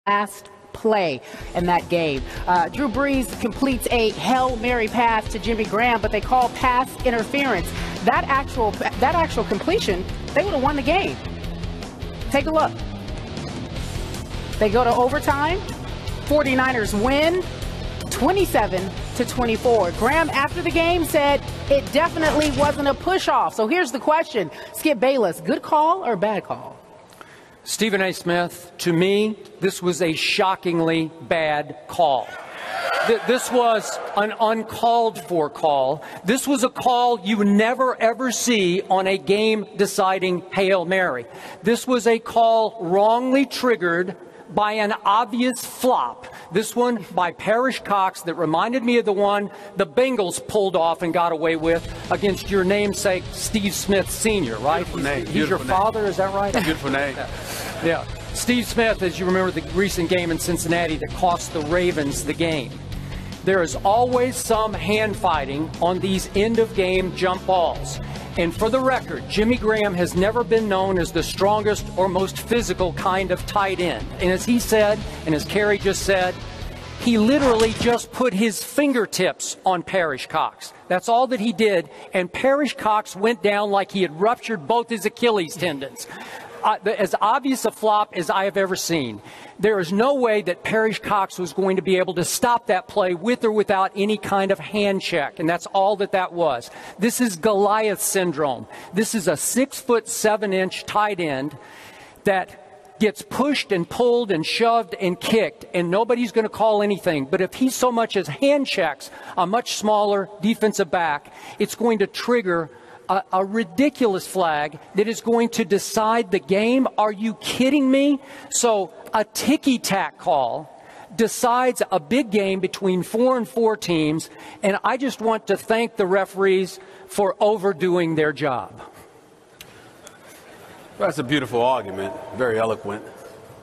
last play in that game. Drew Brees completes a Hail Mary pass to Jimmy Graham, but they call pass interference. That actual completion, they would have won the game. Take a look. They go to overtime. 49ers win 27-24. Graham, after the game, said it definitely wasn't a push-off. So here's the question. Skip Bayless, good call or bad call? Stephen A. Smith, to me, this was a shockingly bad call. This was an uncalled for call. This was a call you never, ever see on a game-deciding Hail Mary. This was a call wrongly triggered by an obvious flop. This one by Parrish Cox that reminded me of the one the Bengals pulled off and got away with against your namesake, Steve Smith Sr., right? He's your father, is that right? Beautiful name. Yeah. Steve Smith, as you remember the recent game in Cincinnati that cost the Ravens the game. There is always some hand fighting on these end-of-game jump balls. And for the record, Jimmy Graham has never been known as the strongest or most physical kind of tight end. And as he said, and as Kerry just said, he literally just put his fingertips on Parrish Cox. That's all that he did. And Parrish Cox went down like he had ruptured both his Achilles tendons. As obvious a flop as I have ever seen. There is no way that Parrish Cox was going to be able to stop that play with or without any kind of hand check, and that's all that was. This is Goliath syndrome. This is a 6'7" tight end that gets pushed and pulled and shoved and kicked, and nobody's going to call anything. But if he so much as hand checks a much smaller defensive back, it's going to trigger a ridiculous flag that is going to decide the game. Are you kidding me? So a ticky-tack call decides a big game between 4-4 teams, and I just want to thank the referees for overdoing their job. That's a beautiful argument, very eloquent.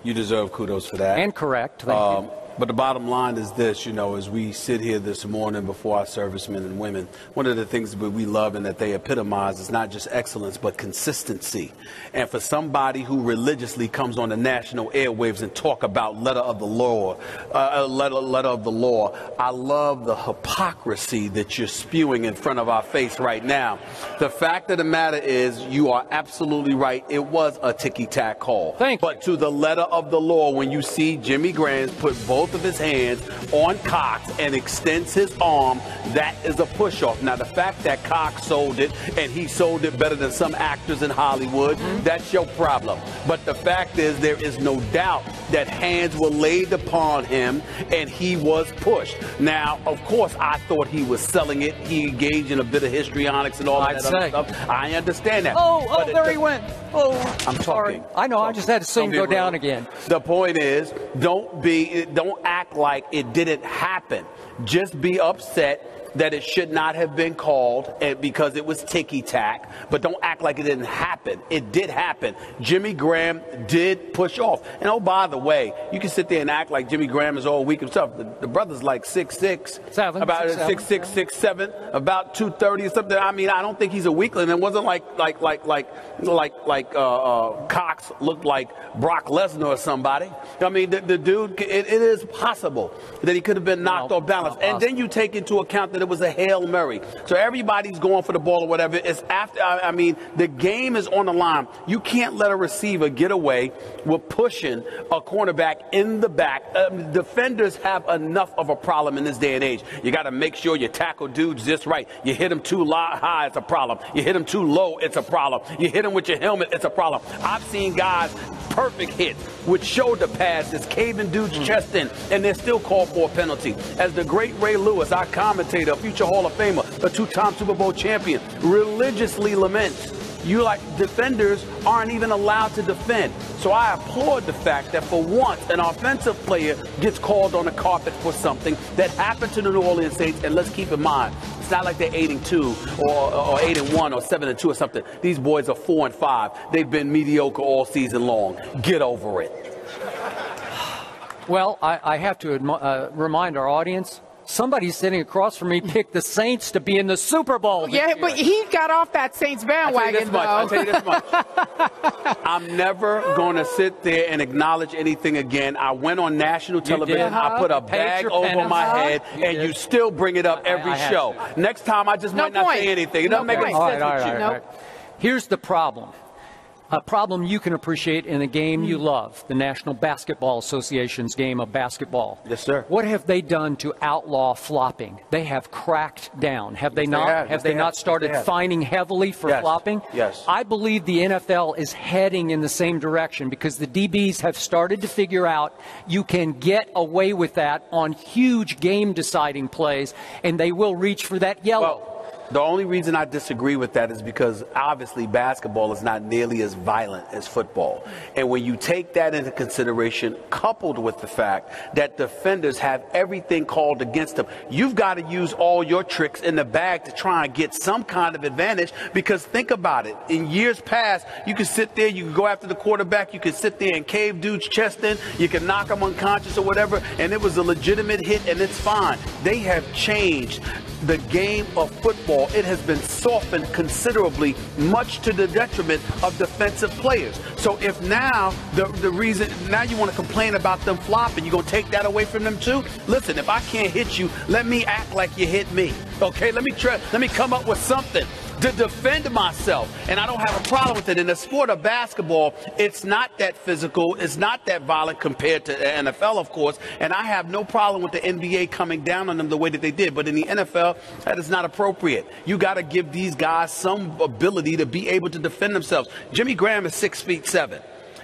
You deserve kudos for that. And correct. Thank you. But the bottom line is this, as we sit here this morning before our servicemen and women, one of the things that we love and that they epitomize is not just excellence, but consistency. And for somebody who religiously comes on the national airwaves and talk about letter of the law, letter of the law, I love the hypocrisy that you're spewing in front of our face right now. The fact of the matter is you are absolutely right. It was a ticky-tack call. Thank you. But to the letter of the law, when you see Jimmy Graham put both of his hands on Cox and extends his arm, that is a push-off. Now, the fact that Cox sold it, and he sold it better than some actors in Hollywood, that's your problem. But the fact is there is no doubt that hands were laid upon him and he was pushed. Now, of course, I thought he was selling it. He engaged in a bit of histrionics and all that other stuff. I understand that. Oh, there he went. Oh, I'm talking. I know, I just had to see him go down again. The point is, don't act like it didn't happen. Just be upset that it should not have been called because it was ticky-tack, but don't act like it didn't happen. It did happen. Jimmy Graham did push off. And oh, by the way, you can sit there and act like Jimmy Graham is all weak himself. The brother's like 6'6", about 6'6", 6'7", about 230 or something. I mean, I don't think he's a weakling. It wasn't like Cox looked like Brock Lesnar or somebody. I mean, the dude, it is possible that he could have been knocked off balance. And then you take into account that it was a Hail Mary. So everybody's going for the ball or whatever. It's after, I mean, the game is on the line. You can't let a receiver get away with pushing a cornerback in the back. Defenders have enough of a problem in this day and age. You got to make sure you tackle dudes just right. You hit them too high, it's a problem. You hit them too low, it's a problem. You hit them with your helmet, it's a problem. I've seen guys perfect hits with shoulder passes, caving dudes' chest in, and they're still called for a penalty. As the great Ray Lewis, our commentator, a future Hall of Famer, a two-time Super Bowl champion, religiously laments, defenders aren't even allowed to defend. So I applaud the fact that for once an offensive player gets called on the carpet for something that happened to the New Orleans Saints. And let's keep in mind, it's not like they're 8-2 or 8-1 or 7-2 or something. These boys are 4-5. They've been mediocre all season long. Get over it. Well, I have to remind our audience, somebody sitting across from me picked the Saints to be in the Super Bowl. Yeah, but he got off that Saints bandwagon, I'll tell you this much. I'm never going to sit there and acknowledge anything again. I went on national television. I put a bag over my head, and you still bring it up every show. Next time, I just might not say anything. It doesn't make any sense with you. All right. Here's the problem. A problem you can appreciate in a game you love, the National Basketball Association's game of basketball. Yes, sir. What have they done to outlaw flopping? They have cracked down. Have they not? Have they not started fining heavily for flopping? Yes. I believe the NFL is heading in the same direction because the DBs have started to figure out you can get away with that on huge game-deciding plays, and they will reach for that yellow. Well, the only reason I disagree with that is because obviously basketball is not nearly as violent as football. And when you take that into consideration, coupled with the fact that defenders have everything called against them, you've got to use all your tricks in the bag to try and get some kind of advantage. Because think about it. In years past, you could sit there, you could go after the quarterback, you could sit there and cave dude's chest in, you could knock him unconscious or whatever, and it was a legitimate hit and it's fine. They have changed the game of football. It has been softened considerably, much to the detriment of defensive players. So if now the reason now you want to complain about them flopping, you're going to take that away from them too? Listen, if I can't hit you, let me act like you hit me. Okay, let me come up with something to defend myself, and I don't have a problem with it. In the sport of basketball, it's not that physical, it's not that violent compared to the NFL, of course, and I have no problem with the NBA coming down on them the way that they did, but in the NFL, that is not appropriate. You got to give these guys some ability to be able to defend themselves. Jimmy Graham is 6'7".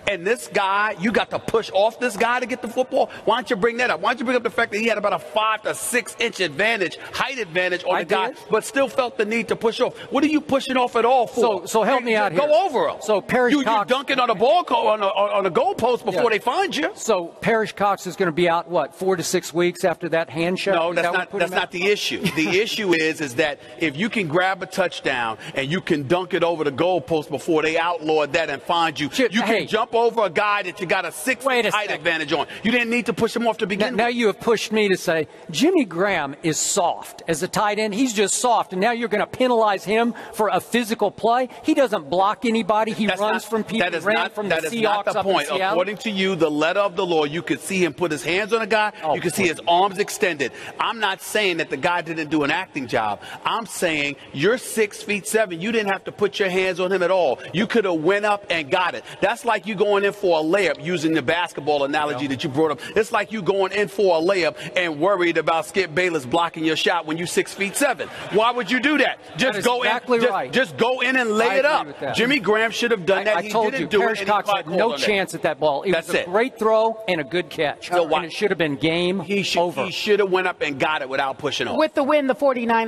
And this guy, you got to push off this guy to get the football? Why don't you bring that up? Why don't you bring up the fact that he had about a 5 to 6 inch advantage, height advantage on the guy, but still felt the need to push off? What are you pushing off at all for? So help me out here. Go over him. So Parrish Cox, you're dunking on a ball on a goalpost before they find you. So Parrish Cox is going to be out, what, 4 to 6 weeks after that handshake? No, that's not the issue. The issue is that if you can grab a touchdown and you can dunk it over the goalpost before they outlawed that and find you, you can jump over a guy that you got a 6 foot height advantage on. You didn't need to push him off to begin with. Now you have pushed me to say Jimmy Graham is soft as a tight end. He's just soft, and now you're going to penalize him for a physical play. He doesn't block anybody. He runs from people. That is not the point. According to you, the letter of the law, you could see him put his hands on a guy. You could see his arms extended. I'm not saying that the guy didn't do an acting job. I'm saying you're 6'7". You didn't have to put your hands on him at all. You could have went up and got it. That's like you going in for a layup, using the basketball analogy that you brought up. It's like you going in for a layup and worried about Skip Bayless blocking your shot when you're 6'7". Why would you do that? Just go in. Just go in and lay it up. Jimmy Graham should have done that. I told you, Parrish Cox had no chance at that ball. It was a great throw and a good catch. And it should have been game over. He should have went up and got it without pushing off. With the win, the 49ers